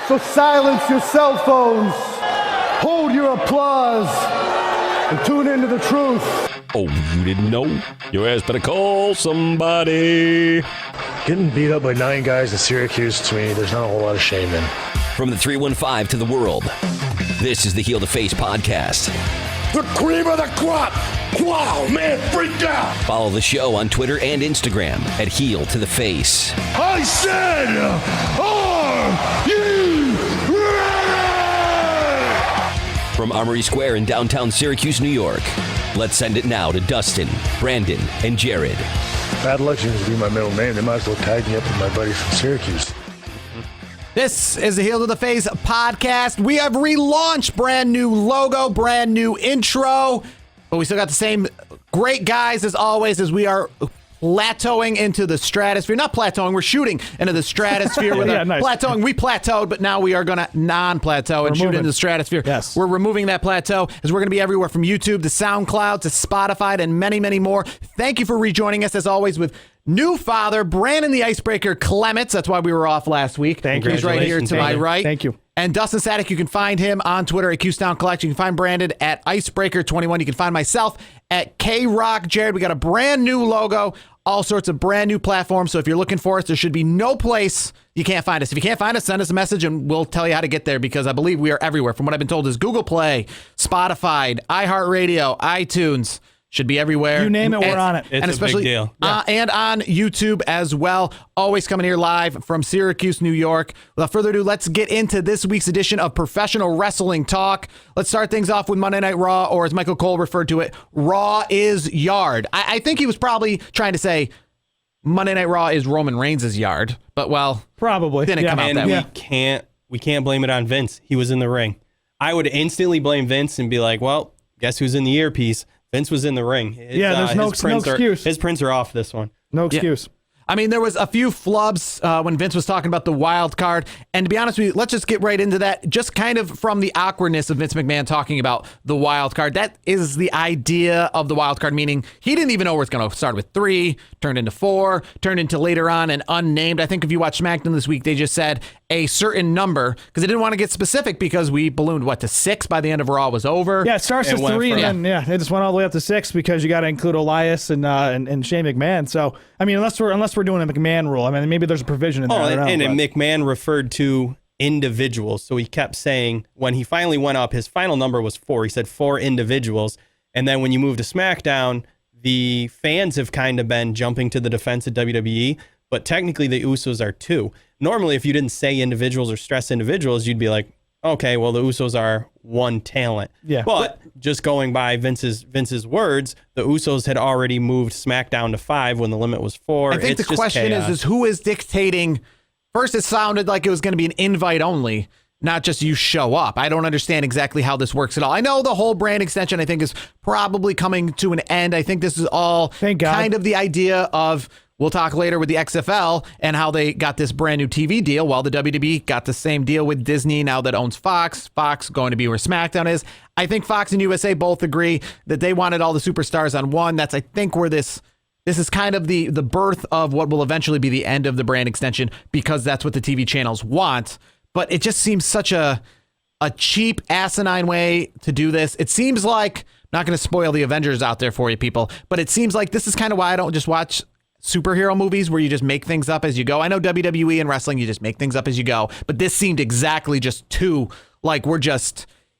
So silence your cell phones, hold your applause, and tune into the truth. Oh, you didn't know? Your ass better call somebody. Getting beat up by 9 guys in Syracuse, to me, there's not a whole lot of shame in. From the 315 to the world, this is the Heel to Face podcast. The cream of the crop! Wow, man, freaked out! Follow the show on Twitter and Instagram at Heel to the Face. I said, are you ready? From Armory Square in downtown Syracuse, New York, let's send it now to Dustin, Brandon, and Jared. Bad luck seems to be my middle name. They might as well tag me up with my buddies from Syracuse. This is the Heel to the Face podcast. We have relaunched, brand new logo, brand new intro, but we still got the same great guys as always as we are plateauing into the stratosphere. Not plateauing, we're shooting into the stratosphere. Nice. Plateauing, we plateaued, but now we are going to non-plateau and shoot into the stratosphere. Yes. We're removing that plateau as we're going to be everywhere from YouTube to SoundCloud to Spotify and many, many more. Thank you for rejoining us as always with new father, Brandon the Icebreaker Clements. That's why we were off last week. Thank you. He's right here to my right. Thank you. And Dustin Sadek, you can find him on Twitter at QStown Collect. You can find Brandon at Icebreaker21. You can find myself at KRock Jared. We got a brand new logo, all sorts of brand new platforms. So if you're looking for us, there should be no place you can't find us. If you can't find us, send us a message and we'll tell you how to get there because I believe we are everywhere. From what I've been told is Google Play, Spotify, iHeartRadio, iTunes. Should be everywhere. You name it, we're on it. And It's a especially, big deal. And on YouTube as well. Always coming here live from Syracuse, New York. Without further ado, let's get into this week's edition of Professional Wrestling Talk. Let's start things off with Monday Night Raw, or as Michael Cole referred to it, Raw is yard. I think he was probably trying to say Monday Night Raw is Roman Reigns' yard, but well, probably didn't come out that way. We can't blame it on Vince. He was in the ring. I would instantly blame Vince and be like, well, guess who's in the earpiece? Vince was in the ring. There's no excuse. His prints are off this one. No excuse. Yeah. I mean, there was a few flubs when Vince was talking about the wild card. And to be honest with you, let's just get right into that. Just kind of from the awkwardness of Vince McMahon talking about the wild card. That is the idea of the wild card, meaning he didn't even know where it's going to start with 3, turned into 4, turned into later on an unnamed. I think if you watch SmackDown this week, they just said a certain number because they didn't want to get specific because we ballooned, to 6 by the end of Raw was over. Yeah, it starts with 3 and then, they just went all the way up to 6 because you got to include Elias and Shane McMahon. So, I mean, unless we're doing a McMahon rule, I mean, maybe there's a provision in there. And McMahon referred to individuals. So he kept saying when he finally went up, his final number was 4. He said 4 individuals. And then when you move to SmackDown, the fans have kind of been jumping to the defense of WWE, but technically the Usos are 2. Normally, if you didn't say individuals or stress individuals, you'd be like, okay, well, the Usos are 1 talent. Yeah. But just going by Vince's words, the Usos had already moved SmackDown to 5 when the limit was 4. I think the question is who is dictating. First, it sounded like it was going to be an invite only, not just you show up. I don't understand exactly how this works at all. I know the whole brand extension, I think, is probably coming to an end. I think this is all kind of the idea of, we'll talk later with the XFL and how they got this brand new TV deal while the WWE got the same deal with Disney now that owns Fox. Fox going to be where SmackDown is. I think Fox and USA both agree that they wanted all the superstars on one. That's, I think, where this is kind of the birth of what will eventually be the end of the brand extension because that's what the TV channels want. But it just seems such a cheap, asinine way to do this. It seems like, not going to spoil the Avengers out there for you people, but it seems like this is kind of why I don't just watch superhero movies where you just make things up as you go. I know WWE and wrestling, you just make things up as you go, but this seemed exactly just too like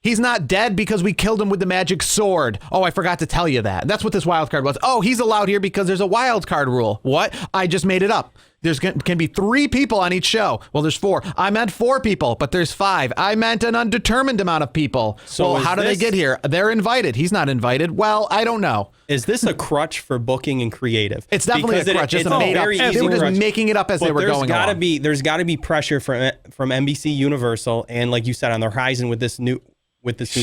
he's not dead because we killed him with the magic sword. Oh, I forgot to tell you that. That's what this wild card was. Oh, he's allowed here because there's a wild card rule. What? I just made it up. There's can be 3 people on each show. Well, there's 4. I meant 4 people, but there's 5. I meant an undetermined amount of people. So how do they get here? They're invited. He's not invited. Well, I don't know. Is this a crutch for booking and creative? It's definitely a crutch. It's a made up. They were just making it up as they were going along. There's got to be pressure from NBC Universal and, like you said, on the horizon with this new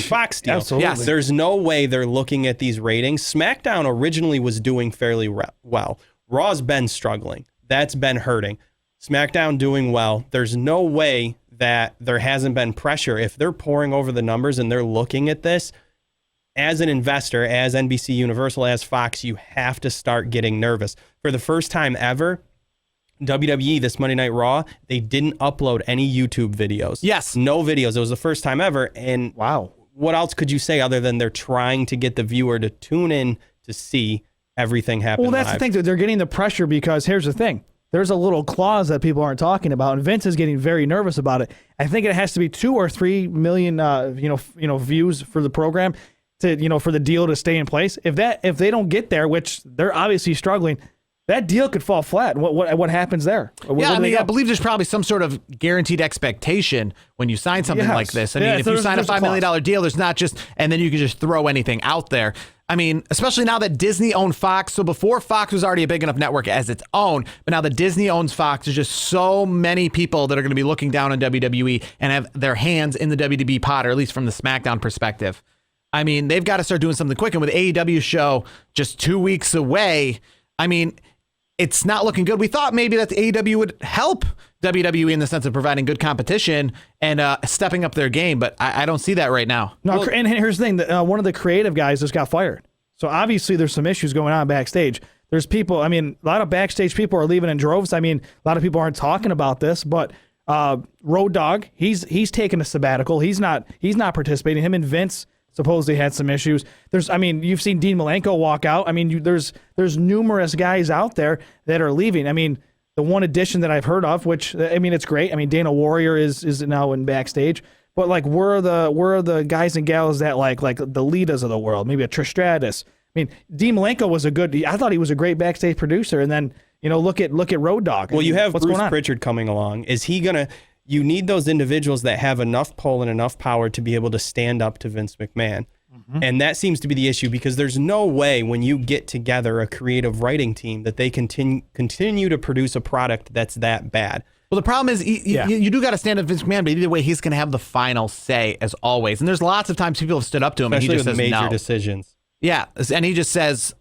Fox deal. Absolutely. Yes. There's no way they're looking at these ratings. SmackDown originally was doing fairly well. Raw's been struggling. That's been hurting. SmackDown doing well. There's no way that there hasn't been pressure. If they're pouring over the numbers and they're looking at this, as an investor, as NBC Universal, as Fox, you have to start getting nervous. For the first time ever, WWE, this Monday Night Raw, they didn't upload any YouTube videos. Yes. No videos. It was the first time ever. And Wow. what else could you say other than they're trying to get the viewer to tune in to see everything happen Well, that's live? the thing. That they're getting the pressure because here's the thing. There's a little clause that people aren't talking about, and Vince is getting very nervous about it. I think it has to be 2 or 3 million, views for the program to, for the deal to stay in place. If they don't get there, which they're obviously struggling, that deal could fall flat. What happens there? I believe there's probably some sort of guaranteed expectation when you sign something like this. I mean, if you sign a $5 million deal, there's not just, and then you can just throw anything out there. I mean, especially now that Disney owned Fox. So before, Fox was already a big enough network as its own, but now that Disney owns Fox, there's just so many people that are going to be looking down on WWE and have their hands in the WWE pot, or at least from the SmackDown perspective. I mean, they've got to start doing something quick. And with AEW show just 2 weeks away, I mean, it's not looking good. We thought maybe that the AEW would help WWE in the sense of providing good competition and stepping up their game, but I don't see that right now. No, and here's the thing. One of the creative guys just got fired. So obviously there's some issues going on backstage. There's people, I mean, a lot of backstage people are leaving in droves. I mean, a lot of people aren't talking about this, but Road Dogg, he's taking a sabbatical. He's not participating. Him and Vince supposedly had some issues. You've seen Dean Malenko walk out. I mean, there's numerous guys out there that are leaving. I mean, the one addition that I've heard of, which, I mean, it's great. I mean, Dana Warrior is now in backstage, but like, where are the guys and gals that like the Litas of the world, maybe a Trish Stratus. I mean, Dean Malenko I thought he was a great backstage producer. And then, look at Road Dogg. Well, you have what's Bruce going on? Pritchard coming along. Is he going to... You need those individuals that have enough pull and enough power to be able to stand up to Vince McMahon. Mm-hmm. And that seems to be the issue, because there's no way when you get together a creative writing team that they continue to produce a product that's that bad. Well, the problem is you do got to stand up Vince McMahon, but either way, he's going to have the final say as always. And there's lots of times people have stood up to him, Especially and he just with says major no. decisions. Yeah, and he just says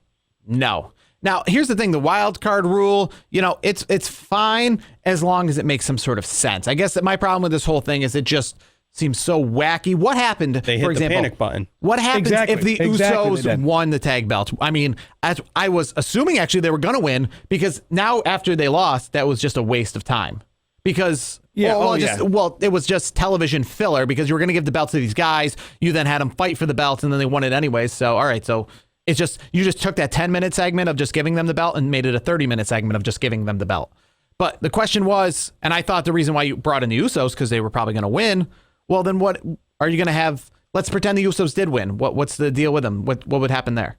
no. Now, here's the thing, the wild card rule, it's fine as long as it makes some sort of sense. I guess that my problem with this whole thing is it just seems so wacky. What happened, they hit for example, the panic button. What happens if the Usos they did. won the tag belts? I mean, I was assuming actually they were going to win, because now after they lost, that was just a waste of time. Because it was just television filler, because you were going to give the belts to these guys. You then had them fight for the belts, and then they won it anyways. So, all right, so it's just, you just took that 10-minute segment of just giving them the belt and made it a 30-minute segment of just giving them the belt. But the question was, and I thought the reason why you brought in the Usos, because they were probably going to win. Well, then what are you going to have? Let's pretend the Usos did win. What's the deal with them? What would happen there?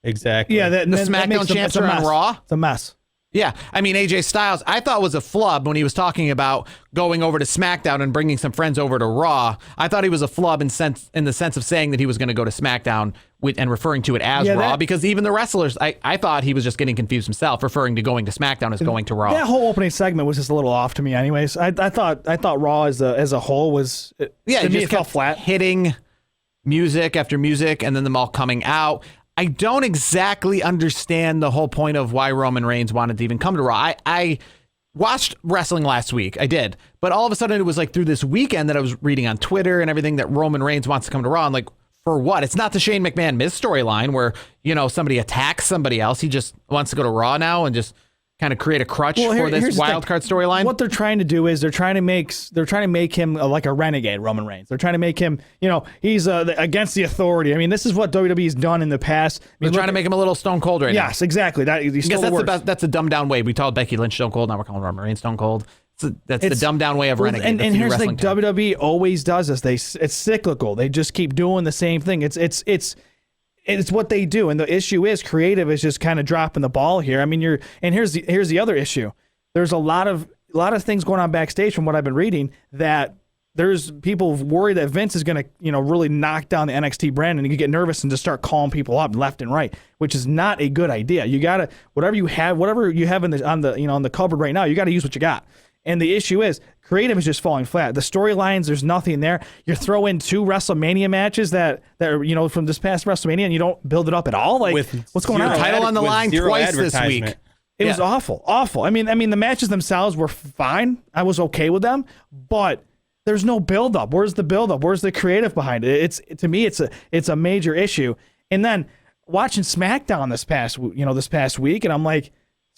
Exactly. Yeah, The SmackDown champs are on Raw? It's a mess. Yeah, I mean, AJ Styles, I thought was a flub when he was talking about going over to SmackDown and bringing some friends over to Raw. I thought he was a flub in the sense of saying that he was going to go to SmackDown and referring to it as Raw, because even the wrestlers, I thought he was just getting confused himself, referring to going to SmackDown as going to Raw. That whole opening segment was just a little off to me, anyways. I thought Raw as a whole was to me, it fell flat. Hitting music after music and then them all coming out. I don't exactly understand the whole point of why Roman Reigns wanted to even come to Raw. I watched wrestling last week. I did. But all of a sudden it was like through this weekend that I was reading on Twitter and everything that Roman Reigns wants to come to Raw. I'm like, for what? It's not the Shane McMahon Miz storyline where, somebody attacks somebody else. He just wants to go to Raw now and just kind of create a crutch for this wild card storyline. What they're trying to do is they're trying to make him like a renegade, Roman Reigns. They're trying to make him, he's against the authority. I mean, this is what WWE's done in the past. They're trying to make him a little Stone Cold right now. Yes, exactly. That's a dumbed down way. We called Becky Lynch Stone Cold. Now we're calling Roman Reigns Stone Cold. That's the dumbed down way of renegade. And here's the thing: WWE always does this. It's cyclical. They just keep doing the same thing. It's what they do, and the issue is creative is just kind of dropping the ball here. I mean, here's the other issue. There's a lot of things going on backstage from what I've been reading that there's people worried that Vince is going to really knock down the NXT brand, and you get nervous and just start calling people up left and right, which is not a good idea. You gotta whatever you have on the cupboard right now, you got to use what you got. And the issue is creative is just falling flat. The storylines, there's nothing there. You throw in 2 WrestleMania matches that are from this past WrestleMania, and you don't build it up at all. Like, what's going on? Title on the line twice this week. It was awful. I mean, the matches themselves were fine. I was okay with them, but there's no build up. Where's the build up? Where's the creative behind it? To me, it's a major issue. And then watching SmackDown this past week, and I'm like,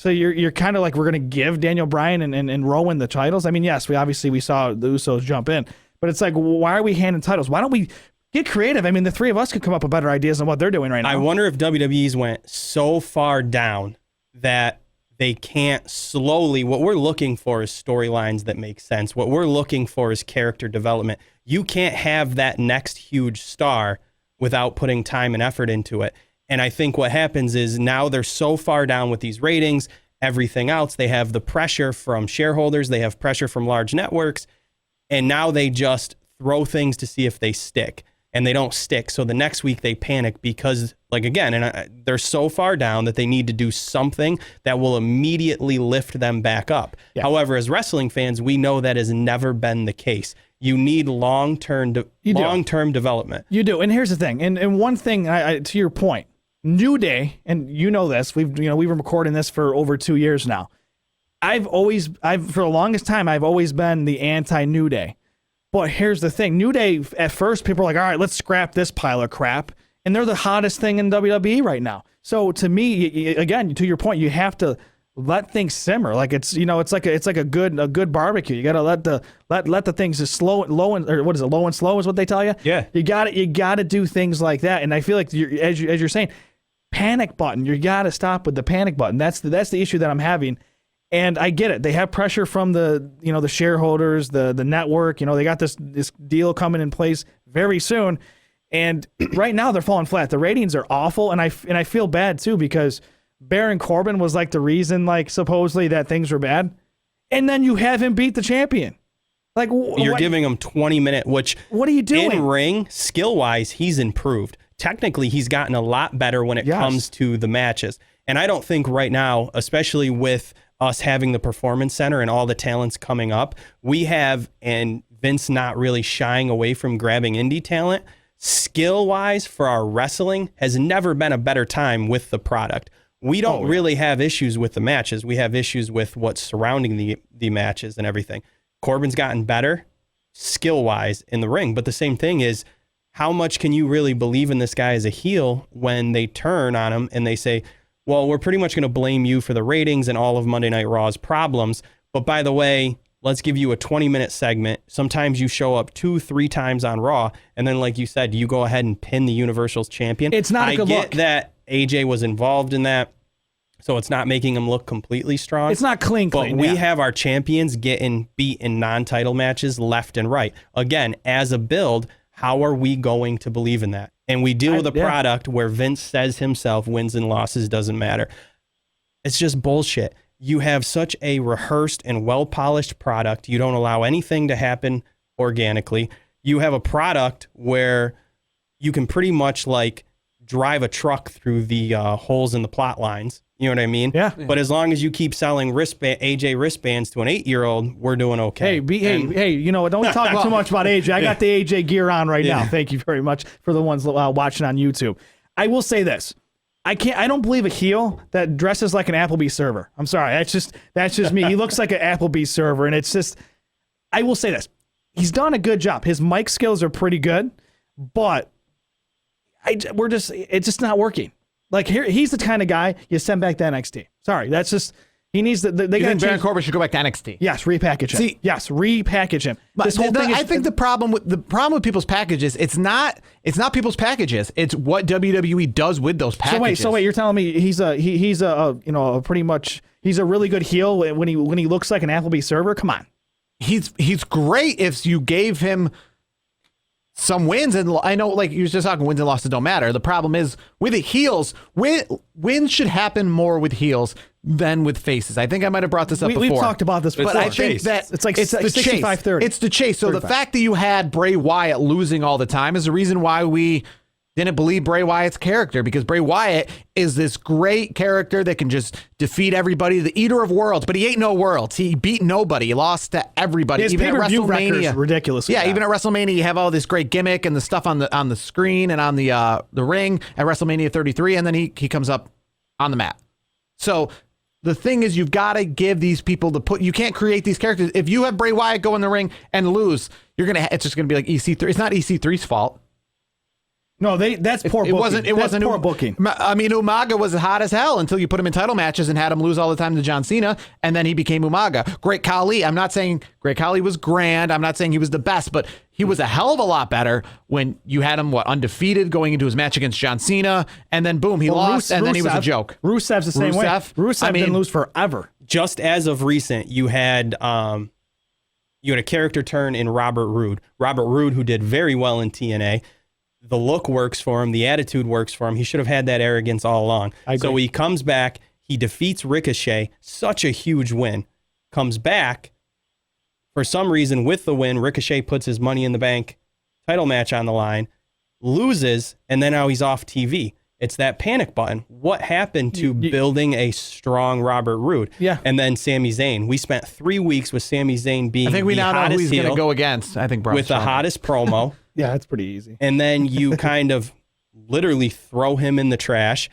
So you're kind of like, we're going to give Daniel Bryan and Rowan the titles. I mean, yes, we saw the Usos jump in, but it's like, why are we handing titles? Why don't we get creative? I mean, the three of us could come up with better ideas than what they're doing right now. I wonder if WWE's went so far down that they can't slowly. What we're looking for is storylines that make sense. What we're looking for is character development. You can't have that next huge star without putting time and effort into it. And I think what happens is now they're so far down with these ratings, everything else. They have the pressure from shareholders. They have pressure from large networks. And now they just throw things to see if they stick. And they don't stick. So the next week they panic because, like, again, they're so far down that they need to do something that will immediately lift them back up. Yeah. However, as wrestling fans, we know that has never been the case. You need long-term development. You do. And here's the thing. And one thing, to your point, New Day, and you know this, we've been recording this for over 2 years now. I've for the longest time, I've always been the anti-New Day. But here's the thing. New Day, at first, people are like, all right, let's scrap this pile of crap. And they're the hottest thing in WWE right now. So to me, again, to your point, you have to let things simmer. Like it's like a good barbecue. You got to let the things just low and slow is what they tell you. Yeah. You got to do things like that. And I feel like as you're saying, panic button. You got to stop with the panic button. That's the issue that I'm having. And I get it. They have pressure from the shareholders, the network. They got this deal coming in place very soon, and right now they're falling flat. The ratings are awful, and I feel bad too because Baron Corbin was like the reason, like supposedly that things were bad, and then you have him beat the champion. Like you're giving him 20-minute, which what are you doing? In ring skill wise, he's improved. Technically, he's gotten a lot better when it comes to the matches, and I don't think right now, especially with us having the Performance Center and all the talents coming up, we have, and Vince not really shying away from grabbing indie talent, skill-wise for our wrestling has never been a better time with the product. We don't really have issues with the matches. We have issues with what's surrounding the matches and everything. Corbin's gotten better skill-wise in the ring, but the same thing is, how much can you really believe in this guy as a heel when they turn on him and they say, well, we're pretty much going to blame you for the ratings and all of Monday Night Raw's problems. But by the way, let's give you a 20-minute segment. Sometimes you show up 2-3 times on Raw. And then, like you said, you go ahead and pin the Universal's champion. It's not a good look. I get that AJ was involved in that, so it's not making him look completely strong. It's not clean. But we have our champions getting beat in non-title matches left and right. Again, as a build, how are we going to believe in that? And we deal with a product where Vince says himself wins and losses doesn't matter. It's just bullshit. You have such a rehearsed and well-polished product. You don't allow anything to happen organically. You have a product where you can pretty much like drive a truck through the holes in the plot lines. You know what I mean? Yeah. But as long as you keep selling AJ wristbands to an 8-year-old, we're doing okay. Hey, don't talk too much about AJ. I got the AJ gear on right now. Thank you very much for the ones watching on YouTube. I will say this. I don't believe a heel that dresses like an Applebee's server. I'm sorry. That's just me. He looks like an Applebee's server, and it's just, I will say this. He's done a good job. His mic skills are pretty good, but it's just not working. Like he's the kind of guy you send back to NXT. Sorry, that's just he needs to. You think Baron Corbin should go back to NXT? Yes, repackage him. Repackage him. But this whole thing I think the problem with people's packages, it's not people's packages. It's what WWE does with those packages. So wait, you're telling me he's a pretty much he's a really good heel when he looks like an Applebee's server? Come on, he's great if you gave him some wins, and I know, like you were just talking, wins and losses don't matter. The problem is with the heels, wins should happen more with heels than with faces. I think I might have brought this up before. We've talked about this before. But I think that it's like 65-30. It's the chase. So 35. The fact that you had Bray Wyatt losing all the time is the reason why we didn't believe Bray Wyatt's character, because Bray Wyatt is this great character that can just defeat everybody, the eater of worlds, but he ate no worlds. He beat nobody. He lost to everybody. His even at WrestleMania, ridiculous. Yeah, even at WrestleMania, you have all this great gimmick and the stuff on the screen and on the ring at WrestleMania 33, and then he comes up on the mat. So the thing is, you've got to give these people you can't create these characters. If you have Bray Wyatt go in the ring and lose, it's just gonna be like EC3. It's not EC3's fault. No, that's poor booking. It wasn't poor booking. I mean, Umaga was hot as hell until you put him in title matches and had him lose all the time to John Cena, and then he became Umaga. Great Khali. I'm not saying Great Khali was grand. I'm not saying he was the best, but he was a hell of a lot better when you had him, undefeated going into his match against John Cena, and then boom, he lost, and then he was a joke. Rusev's the same way. Rusev didn't lose forever. Just as of recent, you had a character turn in Robert Roode. Robert Roode, who did very well in TNA. The look works for him. The attitude works for him. He should have had that arrogance all along. So he comes back. He defeats Ricochet. Such a huge win. Comes back. For some reason, with the win, Ricochet puts his Money in the Bank title match on the line. Loses. And then now he's off TV. It's that panic button. What happened to building a strong Robert Roode? Yeah. And then Sami Zayn. We spent 3 weeks with Sami Zayn being I think we the now know who hottest he's going to heel go against. I think Braun with the Strowman. hottest promo. Yeah, that's pretty easy. And then you kind of literally throw him in the trash.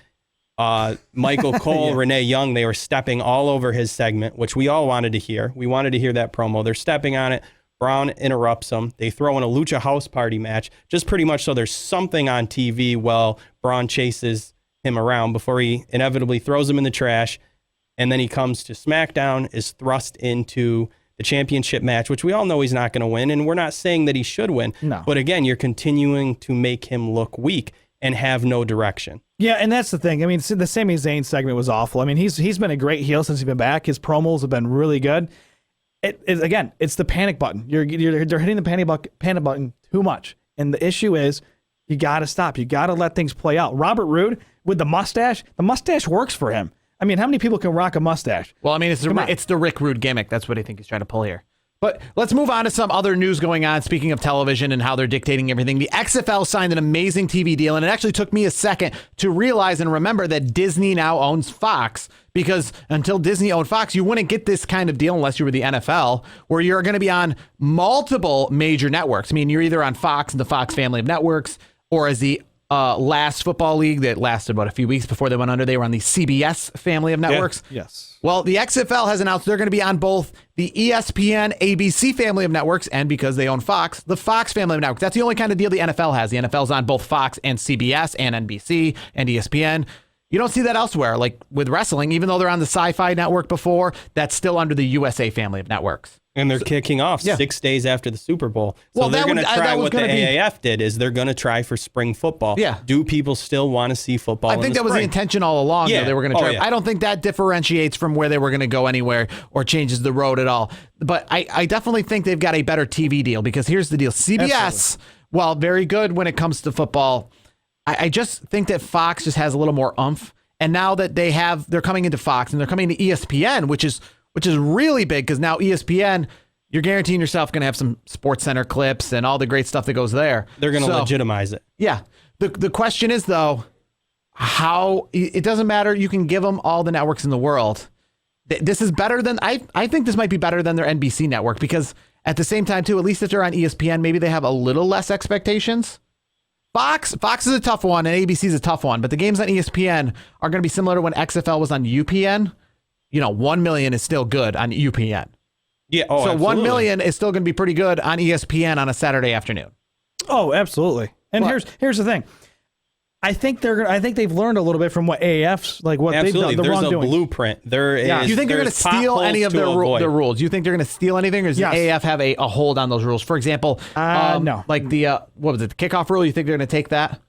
Michael Cole, Renee Young, they were stepping all over his segment, which we all wanted to hear. We wanted to hear that promo. They're stepping on it. Braun interrupts them. They throw in a Lucha House Party match, just pretty much so there's something on TV while Braun chases him around before he inevitably throws him in the trash. And then he comes to SmackDown, is thrust into the championship match, which we all know he's not going to win, and we're not saying that he should win. No. But again, you're continuing to make him look weak and have no direction. Yeah, and that's the thing. I mean, the Sami Zayn segment was awful. I mean, he's been a great heel since he's been back. His promos have been really good. Again, it's the panic button. They're hitting the panic button too much, and the issue is you got to stop. You got to let things play out. Robert Roode with the mustache works for him. I mean, how many people can rock a mustache? Well, I mean, it's the Rick Rude gimmick. That's what I think he's trying to pull here. But let's move on to some other news going on. Speaking of television and how they're dictating everything, the XFL signed an amazing TV deal, and it actually took me a second to realize and remember that Disney now owns Fox, because until Disney owned Fox, you wouldn't get this kind of deal unless you were the NFL, where you're going to be on multiple major networks. I mean, you're either on Fox and the Fox family of networks, or as the last football league that lasted about a few weeks before they went under, they were on the CBS family of networks. Yeah. Yes. Well, the XFL has announced they're going to be on both the ESPN, ABC family of networks, and because they own Fox, the Fox family of networks. That's the only kind of deal the NFL has. The NFL's on both Fox and CBS and NBC and ESPN. You don't see that elsewhere. Like with wrestling, even though they're on the Sci-Fi network before, that's still under the USA family of networks. And they're kicking off 6 days after the Super Bowl. So they're going to try what the AAF did, is they're going to try for spring football. Yeah. Do people still want to see football? I think that was the intention all along. Yeah. They were going to try. Yeah. I don't think that differentiates from where they were going to go anywhere or changes the road at all. But I definitely think they've got a better TV deal, because here's the deal. CBS, while very good when it comes to football, I just think that Fox just has a little more oomph. And now that they're coming into Fox and they're coming to ESPN, which is really big, because now ESPN, you're guaranteeing yourself going to have some Sports Center clips and all the great stuff that goes there. They're going to legitimize it. Yeah. The question is, though, how it doesn't matter. You can give them all the networks in the world. This is better than I think this might be better than their NBC network, because at the same time, too, at least if they're on ESPN, maybe they have a little less expectations. Fox is a tough one, and ABC is a tough one, but the games on ESPN are going to be similar to when XFL was on UPN. 1 million is still good on UPN. Yeah. So absolutely. 1 million is still going to be pretty good on ESPN on a Saturday afternoon. Oh, absolutely. And here's the thing. I think they've learned a little bit from what AAF's what Absolutely. they've done. There's a wrongdoing. blueprint. There is. Do you think they're going to steal any of their rules? Do you think they're going to steal anything, or does Yes. the AAF have a hold on those rules? For example, no. Like the what was it, the kickoff rule? You think they're going to take that?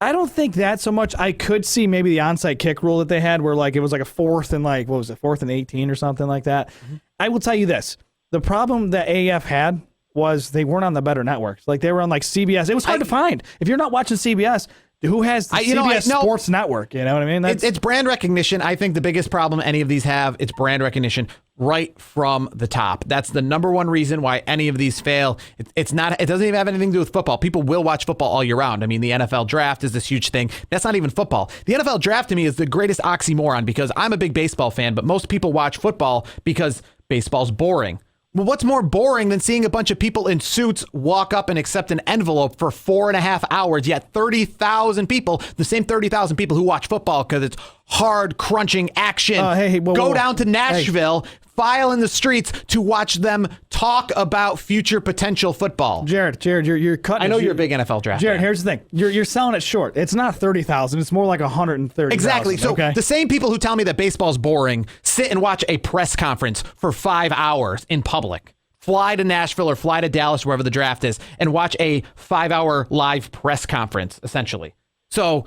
I don't think that so much. I could see maybe the onside kick rule that they had, where it was a 4th and 4th and 18 or something like that. Mm-hmm. I will tell you this: the problem that AAF had was they weren't on the better networks. They were on CBS. It was hard to find. If you're not watching CBS, who has the CBS Sports Network? You know what I mean? It's brand recognition. I think the biggest problem any of these have, it's brand recognition right from the top. That's the number one reason why any of these fail. It doesn't even have anything to do with football. People will watch football all year round. I mean, the NFL draft is this huge thing. That's not even football. The NFL draft to me is the greatest oxymoron, because I'm a big baseball fan, but most people watch football because baseball's boring. Well, what's more boring than seeing a bunch of people in suits walk up and accept an envelope for 4.5 hours, yet 30,000 people, the same 30,000 people who watch football because it's hard, crunching action, whoa. down to Nashville, file in the streets to watch them talk about future potential football. Jared, you're cutting. I know you're a big NFL draft Jared, fan. here's the thing. You're selling it short. It's not 30,000. It's more like 130,000. Exactly. So okay? the same people who tell me that baseball's boring sit and watch a press conference for 5 hours in public. Fly to Nashville or fly to Dallas, wherever the draft is, and watch a 5-hour live press conference, essentially. So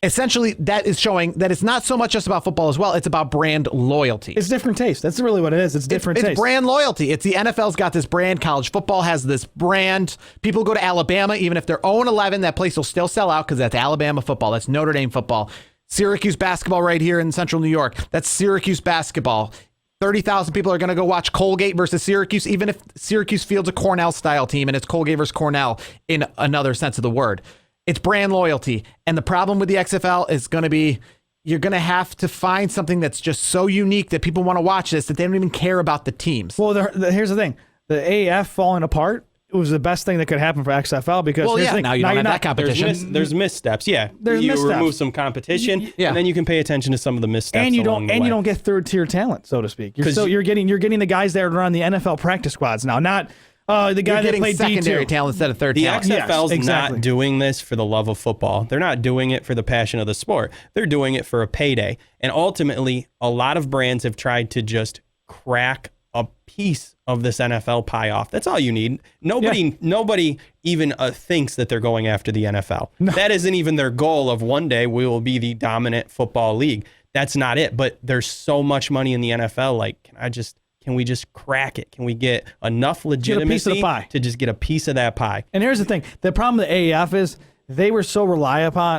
essentially, that is showing that it's not so much just about football as well. It's about brand loyalty. It's different taste. That's really what it is. It's different taste. It's brand loyalty. It's the NFL's got this brand. College football has this brand. People go to Alabama, even if they're 0-11, that place will still sell out because that's Alabama football. That's Notre Dame football. Syracuse basketball right here in central New York. That's Syracuse basketball. 30,000 people are going to go watch Colgate versus Syracuse, even if Syracuse fields a Cornell-style team and it's Colgate versus Cornell in another sense of the word. It's brand loyalty. And the problem with the XFL is going to be you're going to have to find something that's just so unique that people want to watch this that they don't even care about the teams. Well, here's the thing. The AAF falling apart, it was the best thing that could happen for XFL because Well, yeah, now you don't have that competition. There's missteps. Yeah, There's you missteps. remove some competition, Yeah. and then you can pay attention to some of the missteps. and you along don't the way. you don't get third tier talent, so to speak. You're 'Cause you're getting the guys that are on the NFL practice squads now, not the guy You're that getting played secondary D2. talent instead of third The talent. XFL's Yes, exactly. not doing this for the love of football. They're not doing it for the passion of the sport. They're doing it for a payday. And ultimately, a lot of brands have tried to just crack a piece of this NFL pie off. That's all you need. Nobody even thinks that they're going after the NFL. That isn't even their goal of one day we will be the dominant football league. That's not it. But there's so much money in the NFL. Like, can we just crack it? Can we get enough legitimacy to just get a piece of that pie? And here's the thing. The problem with the AAF is they were so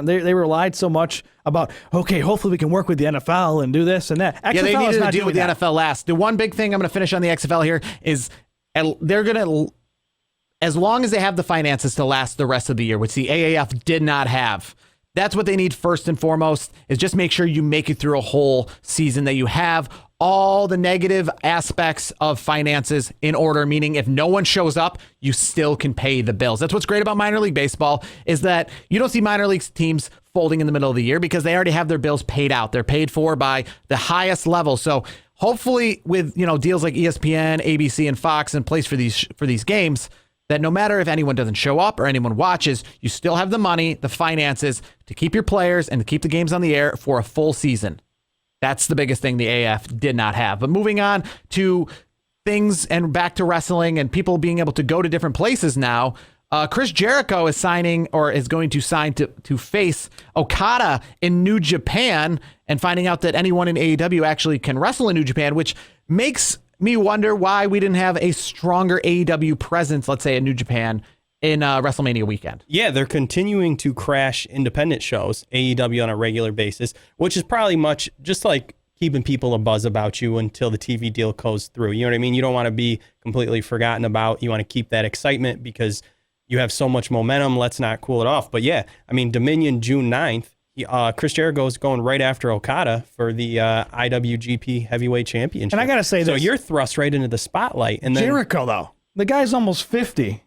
they relied so much about, okay, hopefully we can work with the NFL and do this and that. XFL Yeah, they is needed to not deal with the doing that. NFL last. The one big thing I'm going to finish on the XFL here is they're going to, as long as they have the finances to last the rest of the year, which the AAF did not have, that's what they need first and foremost, is just make sure you make it through a whole season, that you have all the negative aspects of finances in order, meaning if no one shows up, you still can pay the bills. That's what's great about minor league baseball, is that you don't see minor league teams folding in the middle of the year because they already have their bills paid out. They're paid for by the highest level. So hopefully with, deals like ESPN, ABC, and Fox in place for these games, that no matter if anyone doesn't show up or anyone watches, you still have the money, the finances to keep your players and to keep the games on the air for a full season. That's the biggest thing the AF did not have. But moving on to things and back to wrestling and people being able to go to different places now, Chris Jericho is signing or is going to sign to face Okada in New Japan, and finding out that anyone in AEW actually can wrestle in New Japan, which makes me wonder why we didn't have a stronger AEW presence, let's say, in New Japan in WrestleMania weekend. Yeah, they're continuing to crash independent shows, AEW, on a regular basis, which is probably much just like keeping people a buzz about you until the TV deal goes through. You know what I mean? You don't want to be completely forgotten about. You want to keep that excitement because you have so much momentum. Let's not cool it off. But yeah, I mean, Dominion, June 9th, Chris Jericho is going right after Okada for the IWGP Heavyweight Championship. And I got to say this. So you're thrust right into the spotlight. And then Jericho, though, the guy's almost 50.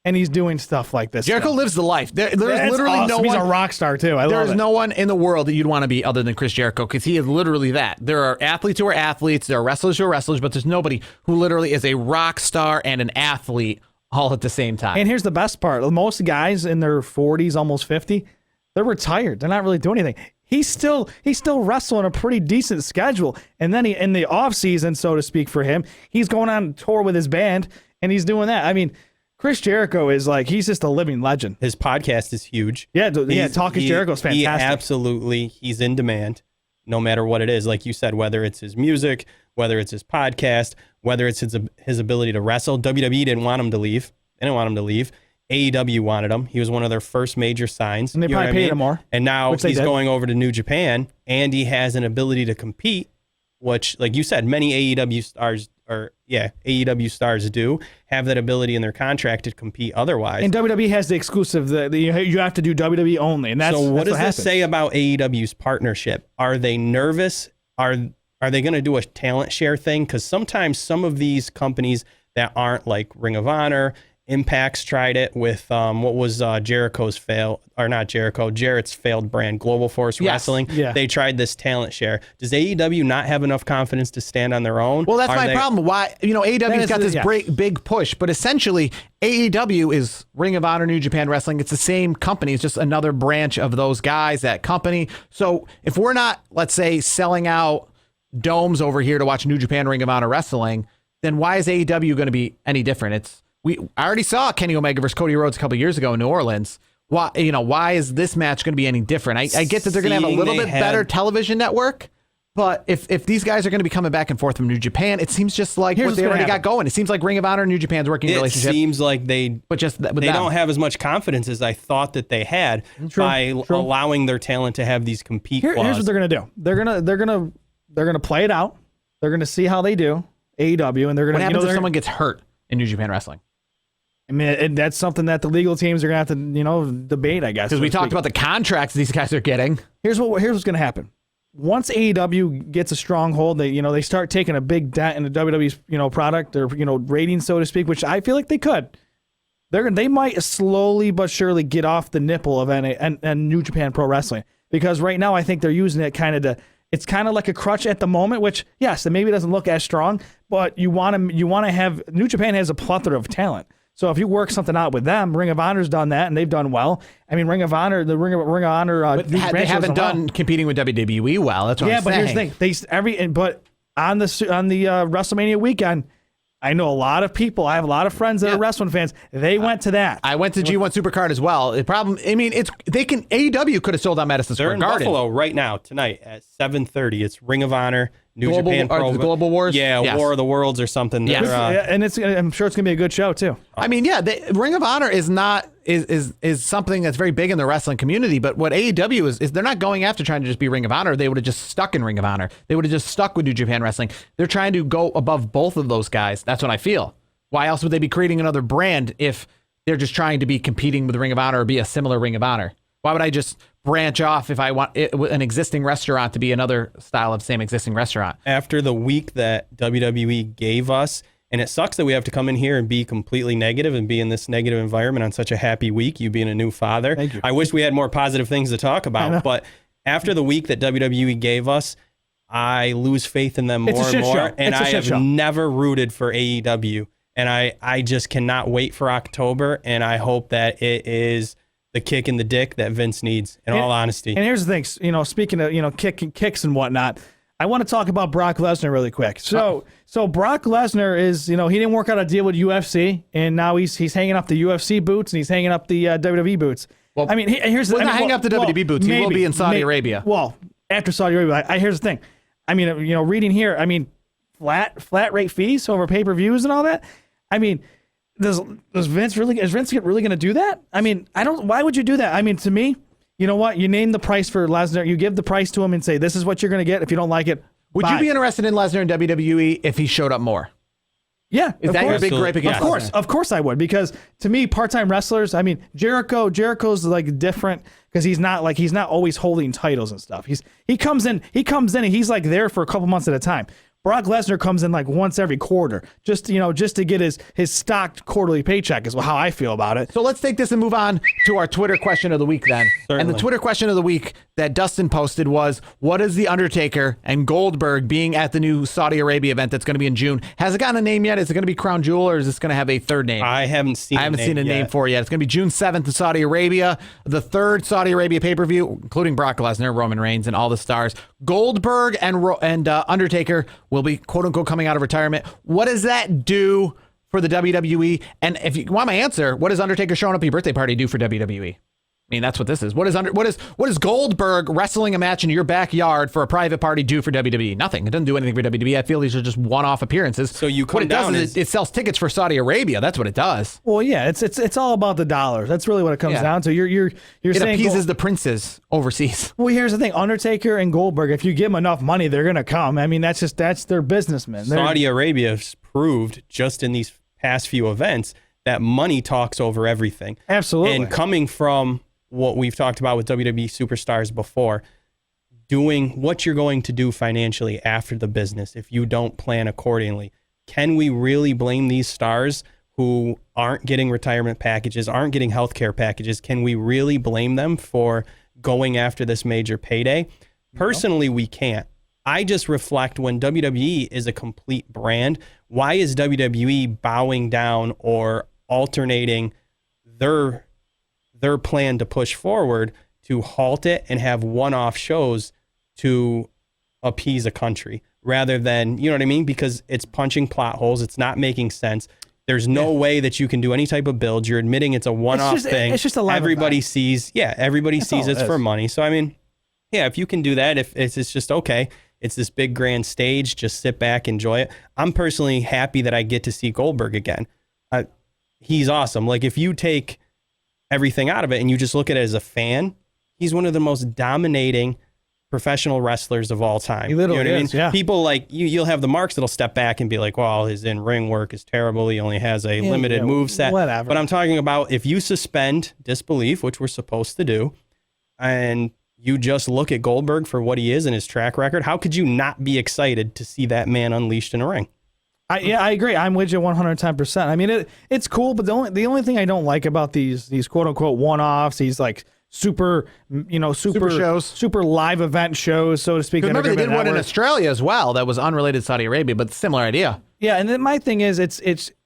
And he's doing stuff like this. Jericho lives the life. There's That's literally awesome. no one. He's a rock star, too. There's no one in the world that you'd want to be other than Chris Jericho, because he is literally that. There are athletes who are athletes. There are wrestlers who are wrestlers, but there's nobody who literally is a rock star and an athlete all at the same time. And here's the best part. Most guys in their 40s, almost 50, they're retired. They're not really doing anything. He's still wrestling a pretty decent schedule. And then in the off season, so to speak, for him, he's going on tour with his band, and he's doing that. I mean, Chris Jericho is he's just a living legend. his podcast is huge. Yeah, Talk is Jericho's fantastic. He's in demand no matter what it is. Like you said, whether it's his music, whether it's his podcast, whether it's his ability to wrestle. WWE didn't want him to leave. They didn't want him to leave. AEW wanted him. He was one of their first major signs. And they probably paid him more. And now which they he's did. going over to New Japan, and he has an ability to compete, which, like you said, many AEW stars do have that ability in their contract to compete otherwise. And WWE has the exclusive. You have to do WWE only, and that's so. What that's does happens. this say about AEW's partnership? Are they nervous? Are they going to do a talent share thing? Because sometimes some of these companies that aren't like Ring of Honor Impact's tried it with what was Jericho's fail, or not Jericho, Jarrett's failed brand, Global Force Wrestling. Yeah. They tried this talent share. Does AEW not have enough confidence to stand on their own? Well, that's my problem. Why, AEW's got this big push, but essentially AEW is Ring of Honor, New Japan Wrestling. It's the same company. It's just another branch of those guys, that company. So if we're not, let's say, selling out domes over here to watch New Japan, Ring of Honor Wrestling, then why is AEW going to be any different? I already saw Kenny Omega versus Cody Rhodes a couple years ago in New Orleans. Why is this match going to be any different? I get that they're going to have a little bit better television network, but if these guys are going to be coming back and forth from New Japan, it seems just like what they already got going. It seems like Ring of Honor and New Japan's working relationship. It seems like they don't have as much confidence as I thought that they had by allowing their talent to have these compete clauses. Here's what they're going to do. They're going to play it out. They're going to see how they do, AEW, and they're going to. What happens if someone gets hurt in New Japan Wrestling? I mean, and that's something that the legal teams are going to have to, debate, I guess. Because we talked about the contracts these guys are getting. Here's what's going to happen. Once AEW gets a stronghold, they start taking a big dent in the WWE's product or ratings, so to speak, which I feel like they could. They might slowly but surely get off the nipple of New Japan Pro Wrestling, because right now I think they're using it it's kind of like a crutch at the moment, which yes, it maybe doesn't look as strong, but you want to have New Japan has a plethora of talent. So if you work something out with them, Ring of Honor's done that, and they've done well. I mean, Ring of Honor. They haven't done competing with WWE well. That's what I'm saying. Yeah, but here's the thing. But on the WrestleMania weekend, I know a lot of people. I have a lot of friends that are wrestling fans. They went to that. I went to G1 Supercard as well. The problem, AEW could have sold out Madison Square Garden. They're in Buffalo right now tonight at 7:30. It's Ring of Honor, New Japan Pro. The Global Wars? Yeah, yes. War of the Worlds or something. Yes. And I'm sure it's gonna be a good show too. I mean, Ring of Honor is not is something that's very big in the wrestling community. But what AEW is they're not going after trying to just be Ring of Honor. They would have just stuck in Ring of Honor. They would have just stuck with New Japan Wrestling. They're trying to go above both of those guys. That's what I feel. Why else would they be creating another brand if they're just trying to be competing with Ring of Honor or be a similar Ring of Honor? Why would I just branch off if I want an existing restaurant to be another style of same existing restaurant? After the week that WWE gave us, and it sucks that we have to come in here and be completely negative and be in this negative environment on such a happy week, you being a new father. Thank you. I wish we had more positive things to talk about, but after the week that WWE gave us, I lose faith in them more and more, and I have never rooted for AEW. And I just cannot wait for October, and I hope that it is the kick in the dick that Vince needs, in all honesty. And here's the thing, speaking of kicks and whatnot, I want to talk about Brock Lesnar really quick. So Brock Lesnar is, he didn't work out a deal with UFC, and now he's hanging up the UFC boots and he's hanging up the WWE boots. Well, I mean, here's the thing. Hang up the WWE boots. He will be in Saudi Arabia. Well, after Saudi Arabia, here's the thing. I mean, reading here, flat rate fees over pay-per-views and all that. I mean, is Vince really going to do that? I mean, why would you do that? I mean, to me, you know what? You name the price for Lesnar, you give the price to him and say, this is what you're going to get. If you don't like it, would you be interested in Lesnar in WWE if he showed up more? Yeah. Is that your big gripe against Lesnar? Of course I would, because to me, part-time wrestlers, I mean, Jericho's like different because he's not always holding titles and stuff. He comes in and he's like there for a couple months at a time. Brock Lesnar comes in like once every quarter, just to get his stocked quarterly paycheck is how I feel about it. So let's take this and move on to our Twitter question of the week then. Certainly. And the Twitter question of the week that Dustin posted was, what is The Undertaker and Goldberg being at the new Saudi Arabia event that's going to be in June? Has it gotten a name yet? Is it going to be Crown Jewel, or is this going to have a third name? I haven't seen a name for it yet. It's going to be June 7th in Saudi Arabia, the third Saudi Arabia pay-per-view, including Brock Lesnar, Roman Reigns, and all the stars. Goldberg and Undertaker will be quote-unquote coming out of retirement. What does that do for the WWE? And if you want my answer, what does Undertaker showing up at your birthday party do for WWE? I mean, that's what this is. What is Goldberg wrestling a match in your backyard for a private party do for WWE? Nothing. It doesn't do anything for WWE. I feel these are just one-off appearances. So you come what it does is it sells tickets for Saudi Arabia. That's what it does. Well, yeah, it's all about the dollars. That's really what it comes down to. You're it saying appeases the princes overseas. Well, here's the thing: Undertaker and Goldberg. If you give them enough money, they're gonna come. I mean, that's their businessmen. Saudi Arabia's proved just in these past few events that money talks over everything. Absolutely. And coming from what we've talked about with WWE superstars before, doing what you're going to do financially after the business if you don't plan accordingly. Can we really blame these stars who aren't getting retirement packages, aren't getting healthcare packages, can we really blame them for going after this major payday? Personally, we can't. I just reflect when WWE is a complete brand, why is WWE bowing down or alternating their plan to push forward to halt it and have one-off shows to appease a country rather than, you know what I mean? Because it's punching plot holes. It's not making sense. There's no way that you can do any type of build. You're admitting it's a one-off thing. It's just a live everybody event. sees. Yeah, everybody That's sees all it it's is. for money. So I mean, yeah, if you can do that, if it's just okay, it's this big grand stage. Just sit back, enjoy it. I'm personally happy that I get to see Goldberg again. He's awesome. Like if you take everything out of it and you just look at it as a fan, he's one of the most dominating professional wrestlers of all time. He literally you know what is, I mean? yeah. People like you'll have the marks that'll step back and be like, well, his in-ring work is terrible. He only has a limited move set. whatever. But I'm talking about if you suspend disbelief, which we're supposed to do, and you just look at Goldberg for what he is and his track record, how could you not be excited to see that man unleashed in a ring? I agree. I'm with you 110%. I mean, it's cool, but the only thing I don't like about these quote unquote one-offs, these like super shows, super live event shows, so to speak. that are Remember, they given did one in network. Australia as well that was unrelated to Saudi Arabia, but similar idea. Yeah, and then my thing is, it's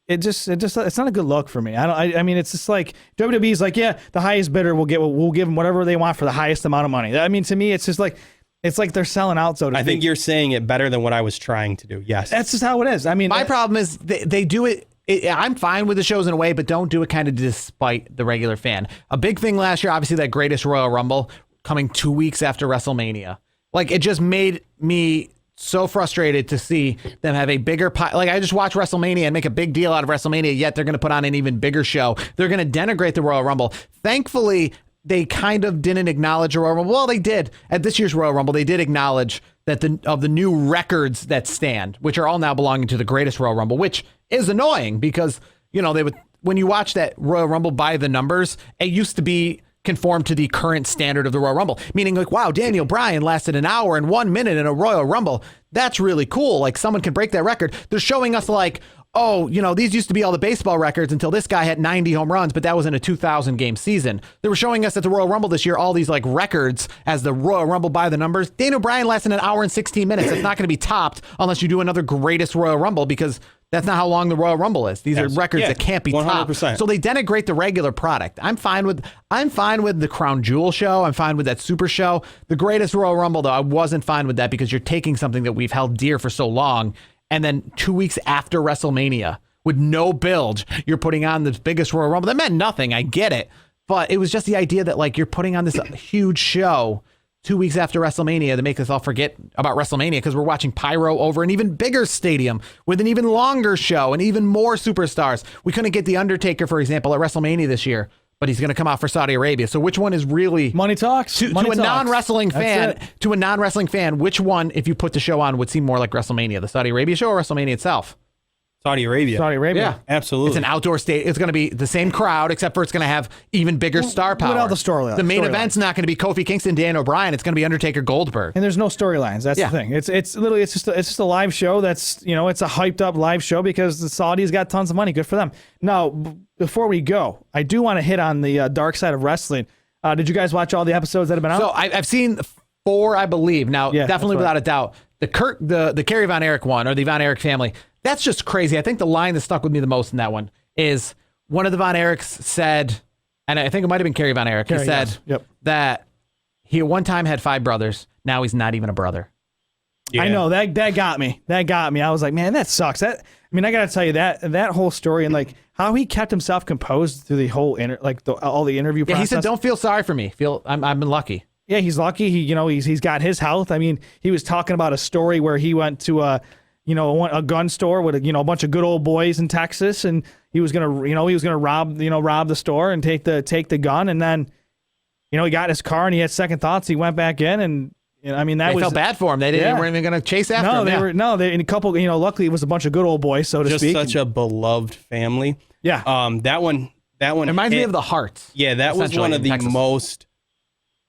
not a good look for me. I mean, it's just like WWE's like, yeah, the highest bidder we'll give them whatever they want for the highest amount of money. I mean, to me, it's just like. It's like they're selling out, so to speak. I think you're saying it better than what I was trying to do. Yes. That's just how it is. I mean, My problem is they do it. I'm fine with the shows in a way, but don't do it kind of despite the regular fan. A big thing last year, obviously, that Greatest Royal Rumble coming 2 weeks after WrestleMania. Like, it just made me so frustrated to see them have a bigger like I just watch WrestleMania and make a big deal out of WrestleMania, yet they're going to put on an even bigger show. They're going to denigrate the Royal Rumble. Thankfully, they kind of didn't acknowledge the Royal Rumble. Well, they did at this year's Royal Rumble. They did acknowledge that the new records that stand, which are all now belonging to the Greatest Royal Rumble, which is annoying because, you know, they would, when you watch that Royal Rumble by the numbers, it used to be conformed to the current standard of the Royal Rumble, meaning like, wow, Daniel Bryan lasted an hour and 1 minute in a Royal Rumble. That's really cool. Like, someone can break that record. They're showing us like, oh, you know, these used to be all the baseball records until this guy had 90 home runs, but that was in a 2,000 game season. They were showing us at the Royal Rumble this year all these like records as the Royal Rumble by the numbers. Daniel Bryan lasted an hour and 16 minutes. It's not going to be topped unless you do another Greatest Royal Rumble, because that's not how long the Royal Rumble is. These are records that can't be 100%. topped. So they denigrate the regular product. I'm fine with the Crown Jewel show. I'm fine with that Super Show. The Greatest Royal Rumble, though, I wasn't fine with that because you're taking something that we've held dear for so long, and then 2 weeks after WrestleMania, with no build, you're putting on the biggest Royal Rumble. That meant nothing. I get it. But it was just the idea that like you're putting on this huge show 2 weeks after WrestleMania to make us all forget about WrestleMania because we're watching Pyro over an even bigger stadium with an even longer show and even more superstars. We couldn't get The Undertaker, for example, at WrestleMania this year, but he's going to come out for Saudi Arabia. So which one is really money talks? To Money a talks. non-wrestling fan? That's it. To a non-wrestling fan, which one, if you put the show on, would seem more like WrestleMania? The Saudi Arabia show or WrestleMania itself? Saudi Arabia. Saudi Arabia. Yeah, Absolutely. It's an outdoor state. It's going to be the same crowd, except for it's going to have even bigger star power. without the storyline- The main storyline. event's not going to be Kofi Kingston, Dan O'Brien. It's going to be Undertaker, Goldberg. And there's no storylines. That's Yeah. the thing. It's literally it's just a live show. That's, you know, it's a hyped up live show because the Saudis got tons of money. Good for them. Now, before we go, I do want to hit on the dark side of wrestling. Did you guys watch all the episodes that have been out? So I've seen 4, I believe. Now, Yeah, definitely that's right. without a doubt, the Kerry Von Erich one, or the Von Erich family. That's just crazy. I think the line that stuck with me the most in that one is one of the Von Erichs said, and I think it might have been Kerry Von Erich. He Kerry, said yes. Yep. that he at one time had 5 brothers. Now he's not even a brother. Yeah. I know that got me. That got me. I was like, man, that sucks. I mean, I got to tell you that whole story and like how he kept himself composed through the whole all the interview Yeah, process. he said, "Don't feel sorry for me. I've been lucky." Yeah, he's lucky. He's got his health. I mean, he was talking about a story where he went to a gun store with a bunch of good old boys in Texas, and he was gonna rob the store and take the gun, and then he got in his car and he had second thoughts. He went back in, and I mean that They was felt bad for him. They Yeah. weren't even going to chase after no, him. they Yeah. were no, they and a couple. Luckily it was a bunch of good old boys, so to Just speak. such a beloved family. Yeah. That one It reminds me hit- of the Hearts. Yeah, that was essentially, one of in the Texas. most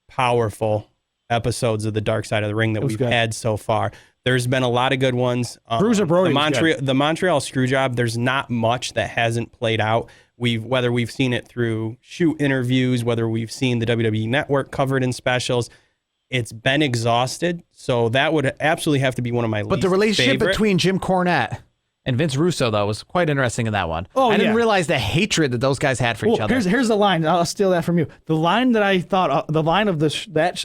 powerful episodes of the Dark Side of the Ring that we've good. had so far. There's been a lot of good ones. Bruiser Brody was good. The Montreal Screwjob, there's not much that hasn't played out. Whether we've seen it through shoot interviews, whether we've seen the WWE Network covered in specials, it's been exhausted. So that would absolutely have to be one of my least But the relationship favorite. between Jim Cornette and Vince Russo, though, was quite interesting in that one. Oh, I didn't yeah. realize the hatred that those guys had for each other. Here's the line. I'll steal that from you. The line that I thought, the line of that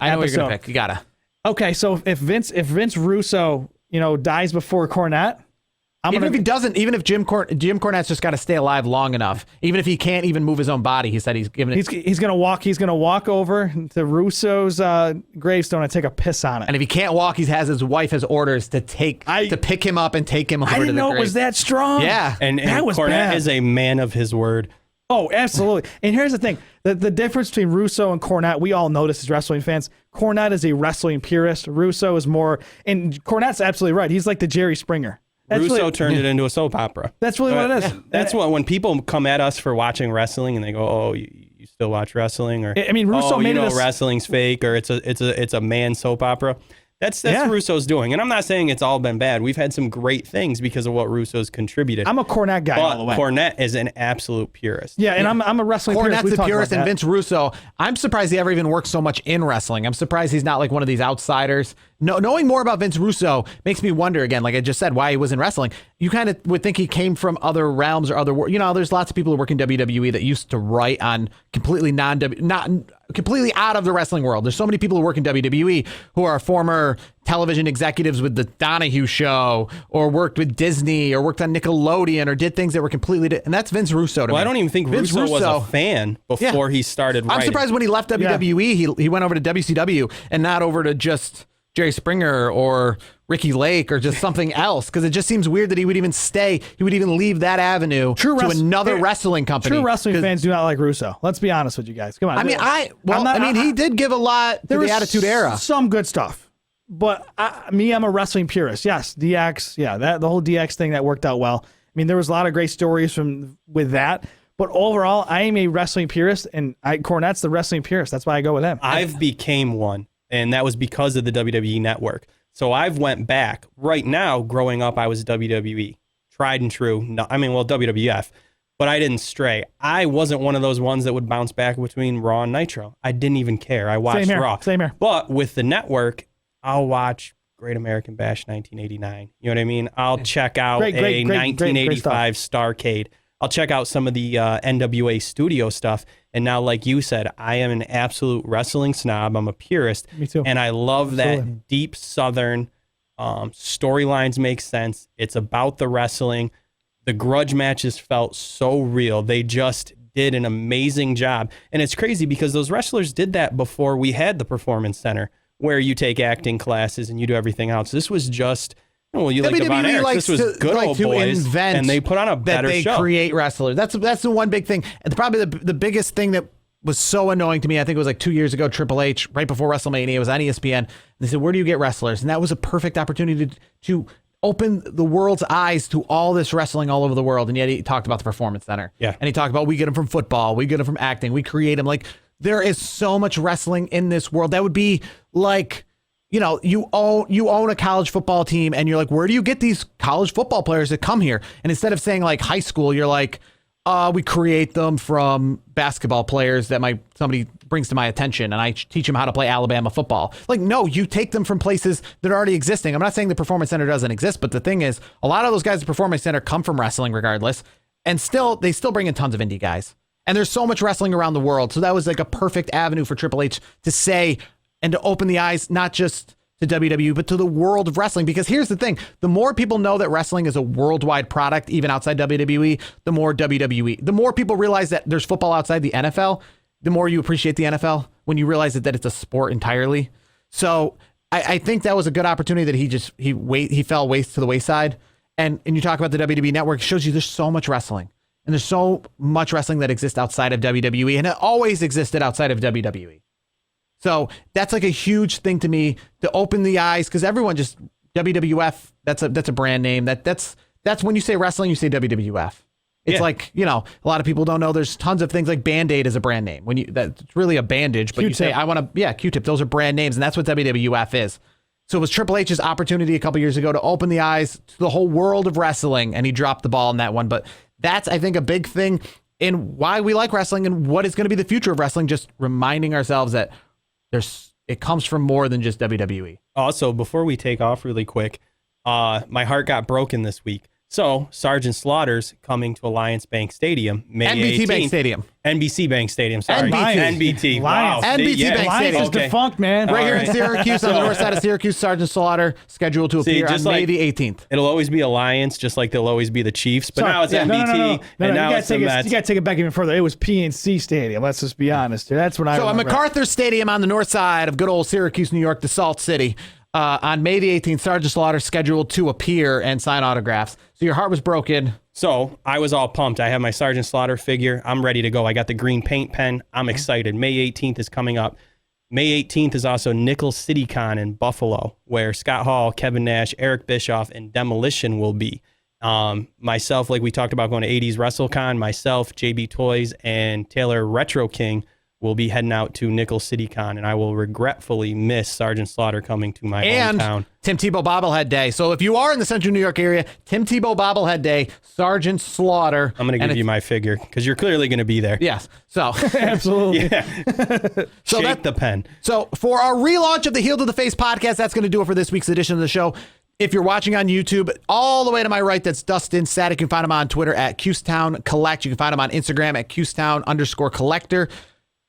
I know what you're episode. going to pick. You got to. Okay, so if Vince Russo, dies before Cornette, Even if Jim Cornette's just got to stay alive long enough, even if he can't even move his own body, he said he's giving it. He's gonna walk over to Russo's gravestone and take a piss on it. And if he can't walk, his wife has orders to pick him up and take him over I to didn't the know grave. it was that strong. Yeah. And that was Cornette bad. is a man of his word. Oh, absolutely. And here's the thing: the difference between Russo and Cornette, we all know this as wrestling fans. Cornette is a wrestling purist. Russo is more, and Cornette's absolutely right. He's like the Jerry Springer. That's Russo really, turned it into a soap opera. That's really what it is. That's what when people come at us for watching wrestling and they go, "Oh, you still watch wrestling?" Or I mean, Russo made it wrestling's fake, or it's a man soap opera. That's what Russo's doing, and I'm not saying it's all been bad. We've had some great things because of what Russo's contributed. I'm a Cornette guy all the way. Cornette is an absolute purist. Yeah, and I'm a wrestling purist. Cornette's We a talked purist, about and that. Vince Russo, I'm surprised he ever even worked so much in wrestling. I'm surprised he's not like one of these outsiders. Knowing more about Vince Russo makes me wonder, again, like I just said, why he was in wrestling. You kind of would think he came from other realms or other, there's lots of people who work in WWE that used to write on completely not completely out of the wrestling world. There's so many people who work in WWE who are former television executives with the Donahue Show, or worked with Disney, or worked on Nickelodeon, or did things that were completely and that's Vince Russo to me. I don't even think Vince Russo was a fan before he started writing. I'm surprised when he left WWE, he went over to WCW and not over to just Jerry Springer or Ricky Lake or just something else, because it just seems weird that he would even leave that avenue to another wrestling company. True wrestling fans do not like Russo. Let's be honest with you guys. Come on. He did give a lot to the Attitude Era. Some good stuff. But I'm a wrestling purist. Yes, DX. Yeah, the whole DX thing that worked out well. I mean, there was a lot of great stories with that. But overall, I am a wrestling purist, and Cornette's the wrestling purist. That's why I go with him. I've became one, and that was because of the WWE Network. So I've went back. Right now, growing up, I was WWE, tried and true. WWF, but I didn't stray. I wasn't one of those ones that would bounce back between Raw and Nitro. I didn't even care. I watched Raw. Same here. But with the network, I'll watch Great American Bash 1989. You know what I mean? I'll check out a 1985 Starrcade. I'll check out some of the NWA studio stuff. And now, like you said, I am an absolute wrestling snob. I'm a purist. Me too. And I love that deep Southern storylines make sense. It's about the wrestling. The grudge matches felt so real. They just did an amazing job. And it's crazy because those wrestlers did that before we had the Performance Center, where you take acting classes and you do everything else. This was just... Well, you like Devon Eric. This was good old boys, and they put on a better show. That they create wrestlers. That's the one big thing. And probably the biggest thing that was so annoying to me, I think it was like 2 years ago, Triple H, right before WrestleMania, was on ESPN. They said, where do you get wrestlers? And that was a perfect opportunity to open the world's eyes to all this wrestling all over the world. And yet he talked about the Performance Center. Yeah. And he talked about, we get them from football, we get them from acting, we create them. Like, there is so much wrestling in this world. That would be like... you own a college football team, and you're like, where do you get these college football players that come here? And instead of saying like high school, you're like, we create them from basketball players that somebody brings to my attention, and I teach them how to play Alabama football. Like, no, you take them from places that are already existing. I'm not saying the Performance Center doesn't exist, but the thing is, a lot of those guys at the Performance Center come from wrestling regardless, and they still bring in tons of indie guys. And there's so much wrestling around the world. So that was like a perfect avenue for Triple H to say, and to open the eyes, not just to WWE, but to the world of wrestling. Because here's the thing, the more people know that wrestling is a worldwide product, even outside WWE, the more people realize that there's football outside the NFL, the more you appreciate the NFL when you realize that it's a sport entirely. So I think that was a good opportunity that he fell to the wayside. And you talk about the WWE Network, it shows you there's so much wrestling. And there's so much wrestling that exists outside of WWE, and it always existed outside of WWE. So that's like a huge thing to me, to open the eyes, because everyone just WWF. That's a brand name. That's when you say wrestling, you say WWF. It's Yeah. like, a lot of people don't know there's tons of things like Band-Aid is a brand name. That's really a bandage, but you say, Q-tip, those are brand names, and that's what WWF is. So it was Triple H's opportunity a couple years ago to open the eyes to the whole world of wrestling, and he dropped the ball in that one. But that's, I think, a big thing in why we like wrestling and what is going to be the future of wrestling, just reminding ourselves that it comes from more than just WWE. Also, before we take off really quick, my heart got broken this week. So, Sergeant Slaughter's coming to Alliance Bank Stadium, May 18th. NBT Bank Stadium. NBC Bank Stadium, sorry. NBT. NBT. Wow. NBT Bank Lions Stadium. is defunct, man. Right here in Syracuse, on the north side of Syracuse, Sergeant Slaughter scheduled to appear on May the 18th. It'll always be Alliance, just like they'll always be the Chiefs. But now it's NBT, and now it's the Mets. You got to take it back even further. It was PNC Stadium. Let's just be honest here. That's when I remember. So at MacArthur Stadium on the north side of good old Syracuse, New York, the Salt City, on May the 18th, Sergeant Slaughter scheduled to appear and sign autographs. So your heart was broken. So I was all pumped. I have my Sergeant Slaughter figure. I'm ready to go. I got the green paint pen. I'm excited. May 18th is coming up. May 18th is also Nickel City Con in Buffalo, where Scott Hall, Kevin Nash, Eric Bischoff, and Demolition will be. Myself, like we talked about going to 80s WrestleCon, myself, JB Toys, and Taylor Retro King will be heading out to Nickel City Con, and I will regretfully miss Sergeant Slaughter coming to my hometown. Tim Tebow Bobblehead Day. So if you are in the Central New York area, Tim Tebow Bobblehead Day, Sergeant Slaughter. I'm going to give you my figure because you're clearly going to be there. Yes. So absolutely. Yeah. So Shake the pen. So for our relaunch of the Heel to the Face podcast, that's going to do it for this week's edition of the show. If you're watching on YouTube, all the way to my right, that's Dustin Satt. You can find him on Twitter at Custown Collect. You can find him on Instagram at Custown_collector.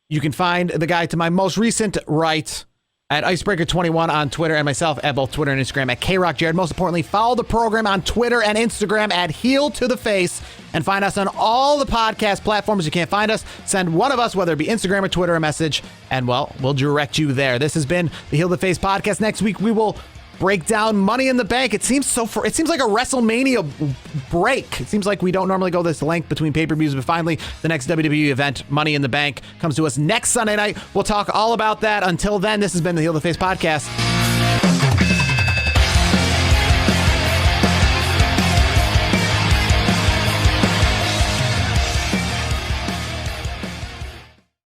You can find the guy to my most recent right at Icebreaker21 on Twitter, and myself at both Twitter and Instagram at KRockJared. Most importantly, follow the program on Twitter and Instagram at Heel to the Face, and find us on all the podcast platforms. You can't find us, send one of us, whether it be Instagram or Twitter, a message, and well, we'll direct you there. This has been the Heel to the Face podcast. Next week, we will break down Money in the Bank. It seems like a WrestleMania break. It seems like we don't normally go this length between pay-per-views, but finally, the next WWE event, Money in the Bank, comes to us next Sunday night. We'll talk all about that. Until then, this has been the Heel to the Face podcast.